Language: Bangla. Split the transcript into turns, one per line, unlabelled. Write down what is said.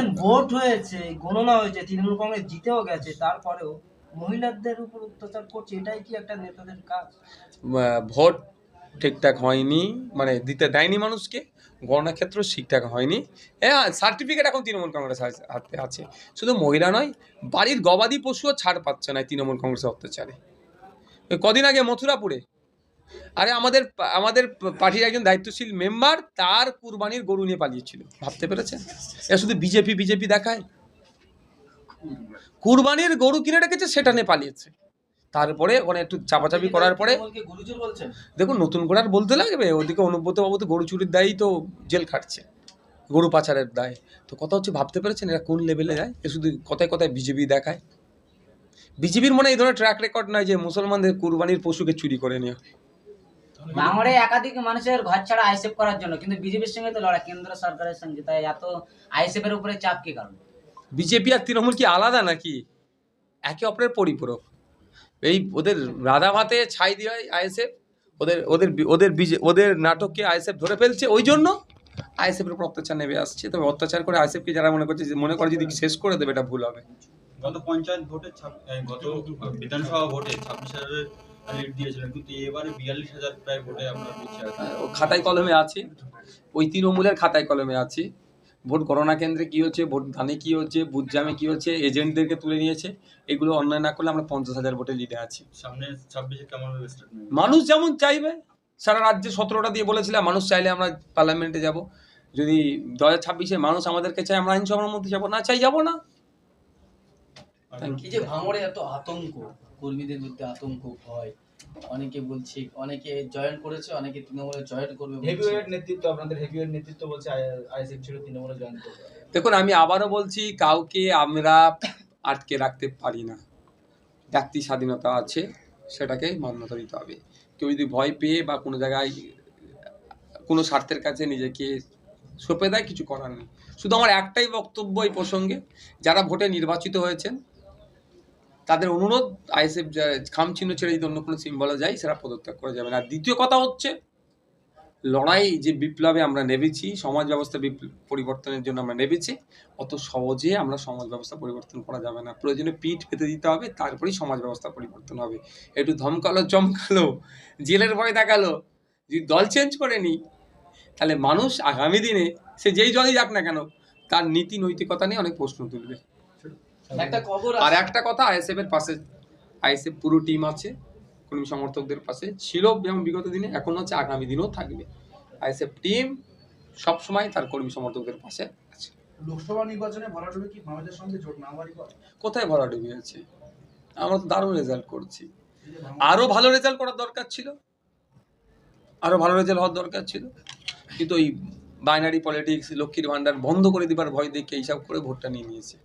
বলছেন ভোট হয়েছে, গণনা হয়েছে, তৃণমূল কংগ্রেস জিতেও গেছে, তারপরেও মহিলাদের উপর অত্যাচার করছে, এটাই কি একটা নেতাদের কাজ?
ভোট ঠিকঠাক হয়নি, মানে দিতে দেয়নি মানুষকে, গণনা ক্ষেত্র ঠিকঠাক হয়নি। হ্যাঁ, সার্টিফিকেট এখন তৃণমূল কংগ্রেস হাতে আছে। শুধু মহিলা নয়, বাড়ির গবাদি পশুও ছাড় পাচ্ছে না তৃণমূল কংগ্রেসের অত্যাচারে। কদিন আগে মথুরাপুরে, আরে আমাদের আমাদের পার্টির একজন দায়িত্বশীল মেম্বার তার কুরবানির গরু নিয়ে পালিয়েছিল, ভাবতে পেরেছেন? এটা শুধু বিজেপি বিজেপি দেখায়। কুরবানির গরু কিনে রেখেছে, সেটা নিয়ে পালিয়েছে। তারপরে ওখানে একটু চাপাচাপি করার পরে দেখুন, নতুন করে আর বলতে লাগবে। ওদিকে অনুব্রত বাবু তো গরু চুরির দায়ই তো জেল খাটছে, গরু পাচারের দায়। তো কথা হচ্ছে, ভাবতে পেরেছেন এরা কোন লেভেলে যায়? এ শুধু কথায় কথায় বিজেপি দেখায়। বিজেপির মনে এই ধরনের ট্র্যাক রেকর্ড নয় যে মুসলমানদের কুরবানির পশুকে চুরি করে নেওয়া।
ভাঙড়ে একাধিক মানুষের ঘর ছাড়া আইসেফ করার জন্য, কিন্তু বিজেপির সঙ্গে তো লড়াই কেন্দ্র সরকারের সঙ্গে, তাই এত আইসেফের উপরে চাপ কি কারণ?
বিজেপি আর তৃণমূল কি আলাদা নাকি? একে অপরের পরিপূরক। এই ওদের রাধা ভাতে ছাই দিয়ে আইএসএফ, ওদের ওদের ওদের ওদের নাটককে আইএসএফ ধরে ফেলছে, ওই জন্য আইএসএফের উপর অত্যাচার নেমে আসছে। তবে অত্যাচার করে আইএসএফকে যারা মনে করছে, মনে করে যদি শেষ করে দেবে, এটা ভুল হবে।
গত পঞ্চায়েত ভোটে গত বিধানসভা ভোটে 26,000 লিড দিয়েছিলেন, কিন্তু এবারে 42,000 প্রায় ভোটে আপনার পিছিয়ে আছে।
খাতায় কলমে আছে, ওই তৃণমূলের খাতায় কলমে আছে। ভোট গণনা কেন্দ্রে কী হচ্ছে, ভোট দানে কী হচ্ছে, বুথ জামে কী হচ্ছে, এজেন্টদেরকে তুলে নিয়েছে, এগুলো অন্যায় না করলে আমরা 50,000 ভোটে লিডে আছি।
সামনে 26-এ কেমন হবে স্টেটমেন্ট?
মানুষ যেমন চাইবে, সারা রাজ্যে 17টা দিয়ে বলেছিলাম, মানুষ চাইলে আমরা পার্লামেন্টে যাব। যদি 2026-এ মানুষ আমাদেরকে চাই, আমরা আইনসভার মধ্যে যাবো, না চাই যাবো না।
এই যে ভাঙড়ে এত আতঙ্ক, কর্মীদের মধ্যে আতঙ্ক, ভয়, অনেকে বলছে, অনেকে জয়েন করেছে, অনেকে তৃণমূলে জয়েন করবে।
হেভিওয়েট নেতৃত্ব, আপনাদের হেভিওয়েট নেতৃত্ব বলছে আইএসএফ ছিল তৃণমূলে জয়েন করবে।
দেখুন, আমি আবারও বলছি, কাউকে আমরা আটকে রাখতে পারি না। ব্যক্তি স্বাধীনতা আছে, সেটাকে মান্যতা দিতে হবে। কেউ যদি ভয় পেয়ে বা কোনো জায়গায় কোনো স্বার্থের কাছে নিজেকে সঁপে দেয়, কিছু করার নেই। শুধু আমার একটাই বক্তব্য এই প্রসঙ্গে, যারা ভোটে নির্বাচিত হয়েছেন তাদের অনুরোধ, আইএসএফ খাম চিহ্ন ছেড়ে যদি অন্য কোনো সিম্বলে যায়, সেটা পদত্যাগ করা যাবে না। আর দ্বিতীয় কথা হচ্ছে, লড়াই যে বিপ্লবে আমরা নেমেছি, সমাজ ব্যবস্থা পরিবর্তনের জন্য আমরা নেমেছি, অত সহজে আমরা সমাজ ব্যবস্থা পরিবর্তন করা যাবে না। প্রয়োজনে পিঠ পেতে দিতে হবে, তারপরেই সমাজ ব্যবস্থা পরিবর্তন হবে। একটু ধমকালো চমকালো, জেলের ভয় দেখালো, যদি দল চেঞ্জ করে নিই, তাহলে মানুষ আগামী দিনে সে যেই দলই যাক না কেন, তার নীতি নৈতিকতা নিয়ে অনেক প্রশ্ন তুলবে। আর একটা কথা, আইএসএফ এর পাশে, আইএসএফ পুরো টিম আছে, কর্মী সমর্থকদের পাশে ছিল, যেমন বিগত দিনে, এখন হচ্ছে, আগামী দিনেও থাকবে। আইএসএফ টিম সবসময় তার কর্মী সমর্থকদের পাশে আছে।
লোকসভা নির্বাচনে ভরাডুবি কি বামেদের সঙ্গে জোট না হওয়ারই কথা?
কোথায় ভরাডুবি আছে? আমরা তো দারুণ রেজাল্ট করছি। আরো ভালো রেজাল্ট করার দরকার ছিল, আরো ভালো রেজাল্ট হওয়ার দরকার ছিল, কিন্তু ওই বাইনারি পলিটিক্স, লক্ষ্মীর ভান্ডার বন্ধ করে দিবার ভয় দেখে এইসব করে ভোটটা নিয়ে নিয়েছে।